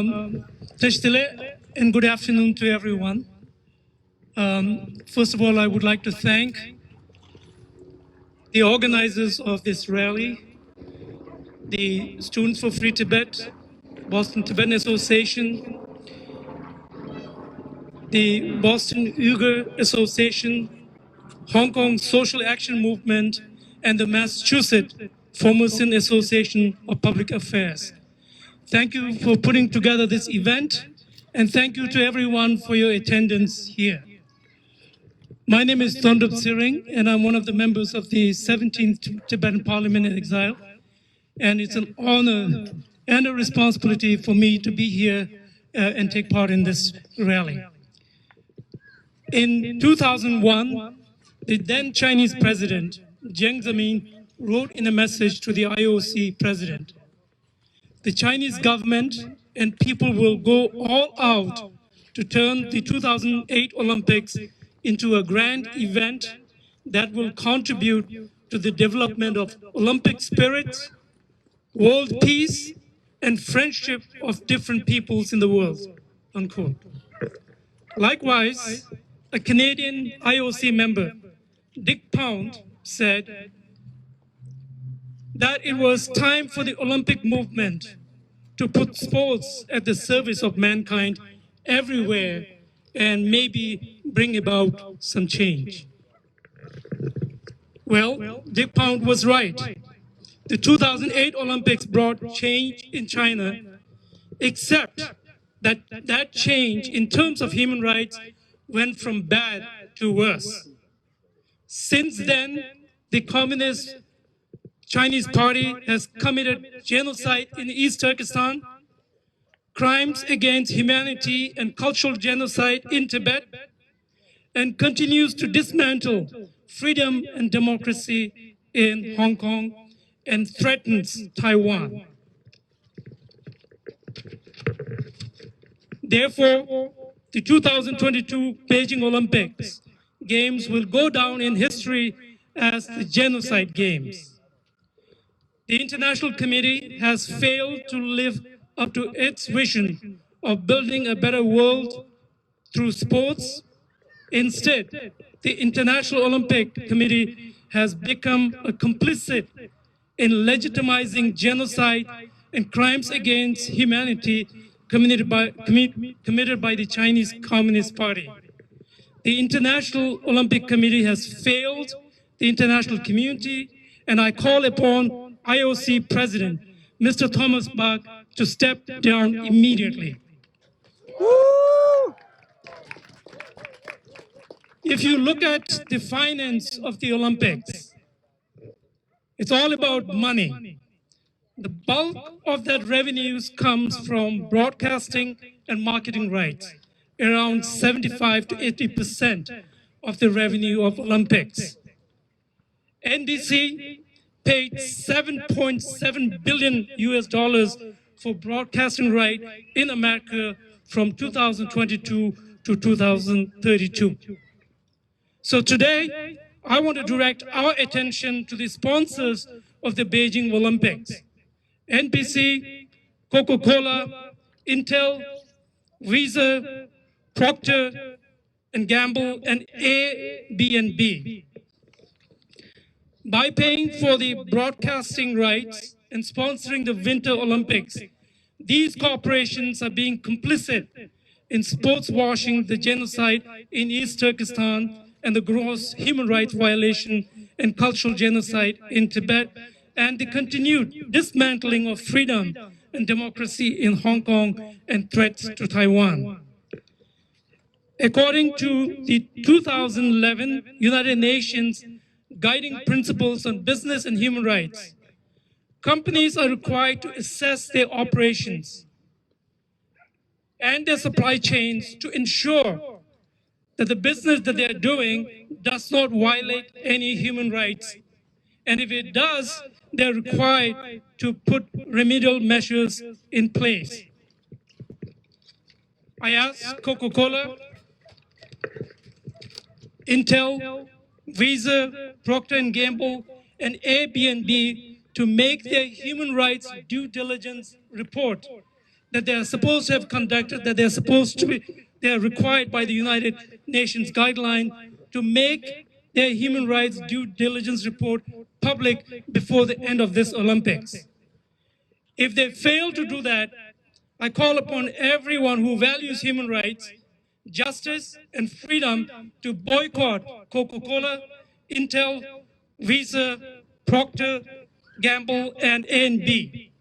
Tashtile, and good afternoon to everyone. First of all, I would like to thank the organizers of this rally, the Students for Free Tibet, Boston Tibetan Association, the Boston Uyghur Association, Hong Kong Social Action Movement, and the Massachusetts Formosan Association of Public Affairs. Thank you for putting together this event, and thank you to everyone for your attendance here. My name is Thondup Tsering, and I'm one of the members of the 17th Tibetan Parliament in Exile, and it's an honor and a responsibility for me to be here and take part in this rally. In 2001, the then Chinese president, Jiang Zemin, wrote in a message to the IOC president, "The Chinese government and people will go all out to turn the 2008 Olympics into a grand event that will contribute to the development of Olympic spirit, world peace, and friendship of different peoples in the world," unquote. Likewise, a Canadian IOC member, Dick Pound, said that it was time for the Olympic movement to put sports at the service of mankind everywhere and maybe bring about some change. Well, Dick Pound was right. The 2008 Olympics brought change in China, except that that change in terms of human rights went from bad to worse. Since then, the Communist Chinese Party has committed genocide in East Turkestan, crimes against humanity and cultural genocide in Tibet, and continues to dismantle freedom and democracy in Hong Kong and threatens Taiwan. Therefore, the 2022 Beijing Olympics Games will go down in history as the genocide games. The International Committee has failed to live up to its vision of building a better world through sports. Instead, the International Olympic Committee has become a complicit in legitimizing genocide and crimes against humanity committed by the Chinese Communist Party. The International Olympic Committee has failed the international community, and I call upon IOC President, Mr. Thomas Bach, to step down immediately. Woo! If you look at the finance of the Olympics, it's all about money. The bulk of that revenues comes from broadcasting and marketing rights, around 75 to 80% of the revenue of Olympics. NBC paid $7.7 billion for broadcasting right in America from 2022 to 2032. So today, I want to direct our attention to the sponsors of the Beijing Olympics: NBC, Coca-Cola, Intel, Visa, Procter & Gamble, and Airbnb. By paying for the broadcasting rights and sponsoring the Winter Olympics, these corporations are being complicit in sports washing the genocide in East Turkestan and the gross human rights violation and cultural genocide in Tibet, and the continued dismantling of freedom and democracy in Hong Kong and threats to Taiwan. According to the 2011 United Nations Guiding Principles on Business and Human Rights, companies are required to assess their operations and their supply chains to ensure that the business that they're doing does not violate any human rights. And if it does, they're required to put remedial measures in place. I asked Coca-Cola, Intel, Visa, Procter & Gamble, and Airbnb to make their human rights due diligence report that they are supposed to have conducted, that they are required by the United Nations guideline to make their human rights due diligence report public before the end of this Olympics. If they fail to do that, I call upon everyone who values human rights, justice, and freedom to boycott Coca-Cola, Intel, Visa, Procter, Gamble, and A&B.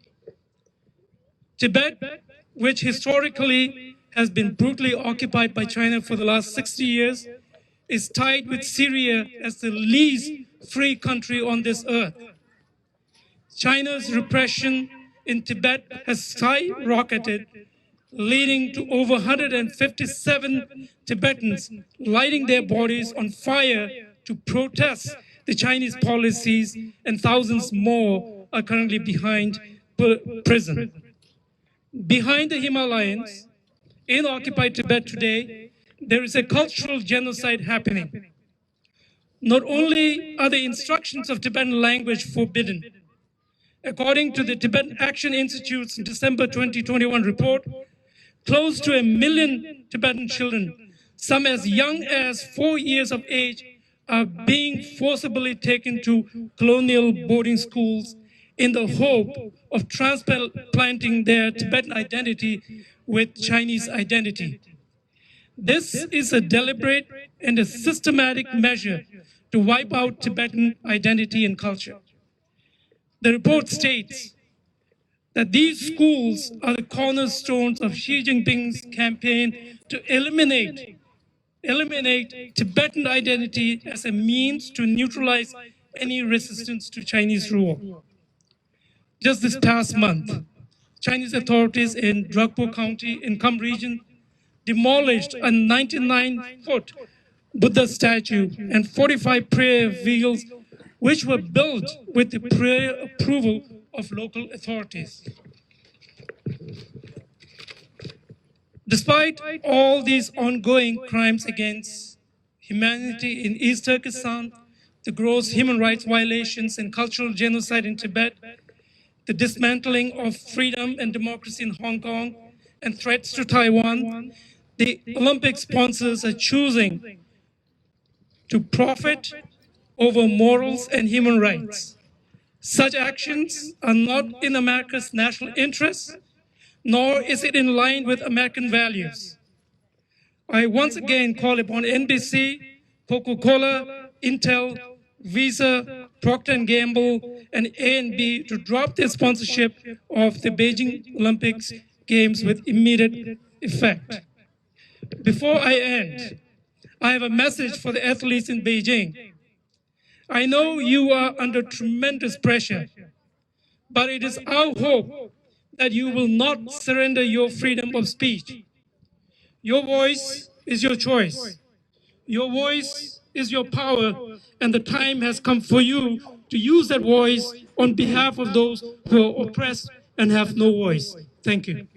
Tibet, which historically has been brutally occupied by China for the last 60 years, is tied with Syria as the least free country on this earth. China's repression in Tibet has skyrocketed, leading to over 157 Tibetans lighting their bodies on fire to protest the Chinese policies, and thousands more are currently behind prison. Behind the Himalayas, in occupied Tibet today, there is a cultural genocide happening. Not only are the instructions of Tibetan language forbidden, according to the Tibetan Action Institute's December 2021 report, close to 1 million Tibetan children, some as young as 4 years of age, are being forcibly taken to colonial boarding schools in the hope of transplanting their Tibetan identity with Chinese identity. This is a deliberate and a systematic measure to wipe out Tibetan identity and culture. The report states that these schools are the cornerstones of Xi Jinping's campaign to eliminate Tibetan identity as a means to neutralize any resistance to Chinese rule. Just this past month, Chinese authorities in Dragpo County in Kham region demolished a 99-foot Buddha statue and 45 prayer wheels, which were built with the prior approval of local authorities. Despite all these ongoing crimes against humanity in East Turkestan, the gross human rights violations and cultural genocide in Tibet, the dismantling of freedom and democracy in Hong Kong, and threats to Taiwan, the Olympic sponsors are choosing to profit over morals and human rights. Such actions are not in America's national interest, nor is it in line with American values. I once again call upon NBC, Coca-Cola, Intel, Visa, Procter & Gamble, and A&B to drop their sponsorship of the Beijing Olympics Games with immediate effect. Before I end, I have a message for the athletes in Beijing. I know you are under tremendous pressure, but it is our hope that you will not surrender your freedom of speech. Your voice is your choice. Your voice is your power, and the time has come for you to use that voice on behalf of those who are oppressed and have no voice. Thank you.